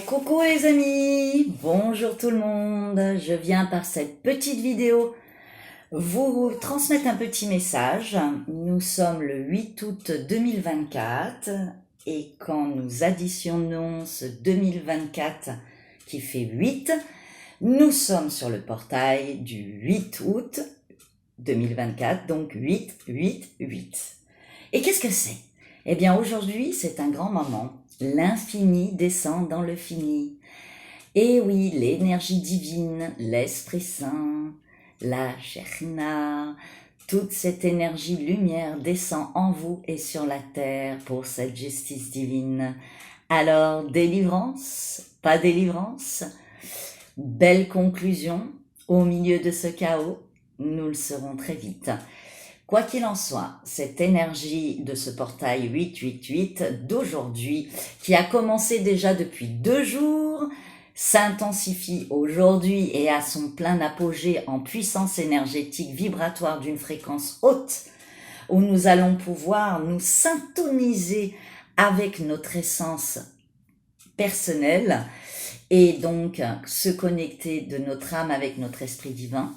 Coucou les amis, bonjour tout le monde, je viens par cette petite vidéo vous transmettre un petit message. Nous sommes le 8 août 2024 et quand nous additionnons ce 2024 qui fait 8, nous sommes sur le portail du 8 août 2024, donc 8, 8, 8. Et qu'est-ce que c'est? Eh bien aujourd'hui c'est un grand moment. L'infini descend dans le fini. Et oui, l'énergie divine, l'Esprit Saint, la Shekhina, toute cette énergie lumière descend en vous et sur la terre pour cette justice divine. Alors, délivrance, pas délivrance, belle conclusion au milieu de ce chaos, nous le serons très vite. Quoi qu'il en soit, cette énergie de ce portail 888 d'aujourd'hui, qui a commencé déjà depuis 2 jours, s'intensifie aujourd'hui et a son plein apogée en puissance énergétique vibratoire d'une fréquence haute, où nous allons pouvoir nous syntoniser avec notre essence personnelle et donc se connecter de notre âme avec notre esprit divin.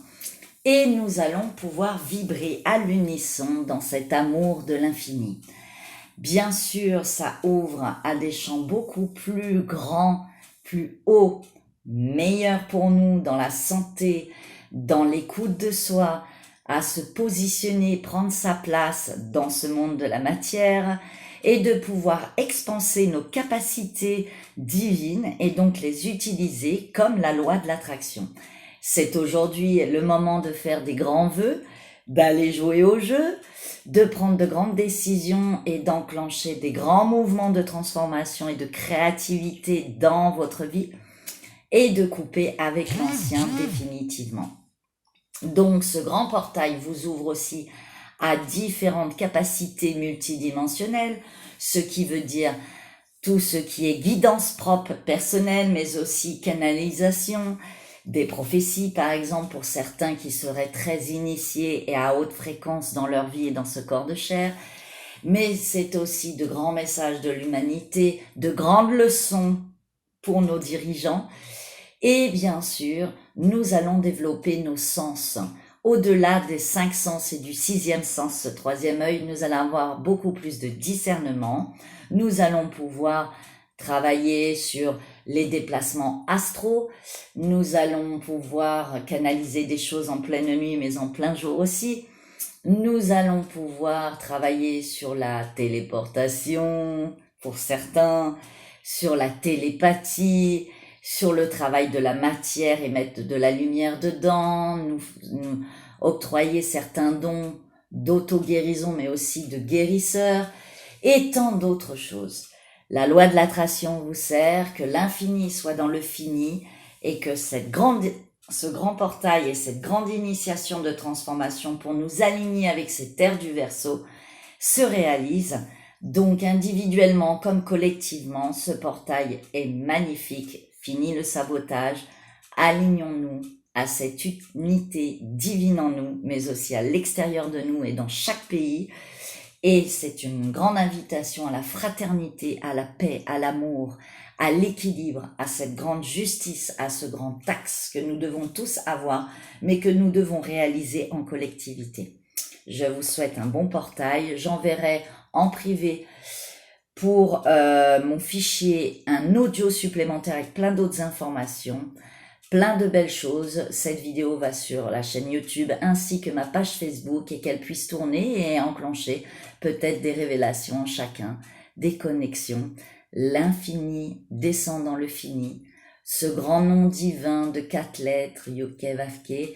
Et nous allons pouvoir vibrer à l'unisson dans cet amour de l'infini. Bien sûr, ça ouvre à des champs beaucoup plus grands, plus hauts, meilleurs pour nous dans la santé, dans l'écoute de soi, à se positionner, prendre sa place dans ce monde de la matière et de pouvoir expanser nos capacités divines et donc les utiliser comme la loi de l'attraction. C'est aujourd'hui le moment de faire des grands vœux, d'aller jouer au jeu, de prendre de grandes décisions et d'enclencher des grands mouvements de transformation et de créativité dans votre vie et de couper avec l'ancien définitivement. Donc ce grand portail vous ouvre aussi à différentes capacités multidimensionnelles, ce qui veut dire tout ce qui est guidance propre personnelle, mais aussi canalisation, des prophéties par exemple pour certains qui seraient très initiés et à haute fréquence dans leur vie et dans ce corps de chair, mais c'est aussi de grands messages de l'humanité, de grandes leçons pour nos dirigeants et bien sûr nous allons développer nos sens. Au-delà des 5 sens et du 6e sens, ce 3e œil, nous allons avoir beaucoup plus de discernement. Nous allons pouvoir travailler sur les déplacements astraux. Nous allons pouvoir canaliser des choses en pleine nuit, mais en plein jour aussi. Nous allons pouvoir travailler sur la téléportation, pour certains, sur la télépathie, sur le travail de la matière et mettre de la lumière dedans, nous octroyer certains dons d'auto-guérison, mais aussi de guérisseurs, et tant d'autres choses. La loi de l'attraction vous sert, que l'infini soit dans le fini, et que ce grand portail et cette grande initiation de transformation pour nous aligner avec ces terres du Verseau se réalise. Donc individuellement comme collectivement, ce portail est magnifique. Fini le sabotage, alignons-nous à cette unité divine en nous, mais aussi à l'extérieur de nous et dans chaque pays. Et c'est une grande invitation à la fraternité, à la paix, à l'amour, à l'équilibre, à cette grande justice, à ce grand axe que nous devons tous avoir, mais que nous devons réaliser en collectivité. Je vous souhaite un bon portail. J'enverrai en privé pour mon fichier un audio supplémentaire avec plein d'autres informations, plein de belles choses. Cette vidéo va sur la chaîne YouTube ainsi que ma page Facebook et qu'elle puisse tourner et enclencher peut-être des révélations en chacun, des connexions. L'infini descend dans le fini. Ce grand nom divin de 4 lettres, Yukevavke,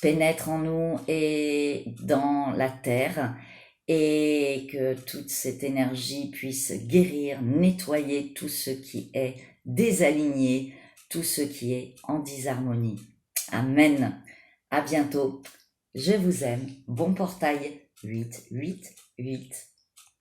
pénètre en nous et dans la terre, et que toute cette énergie puisse guérir, nettoyer tout ce qui est désaligné, tout ce qui est en disharmonie. Amen. À bientôt. Je vous aime. Bon portail 888.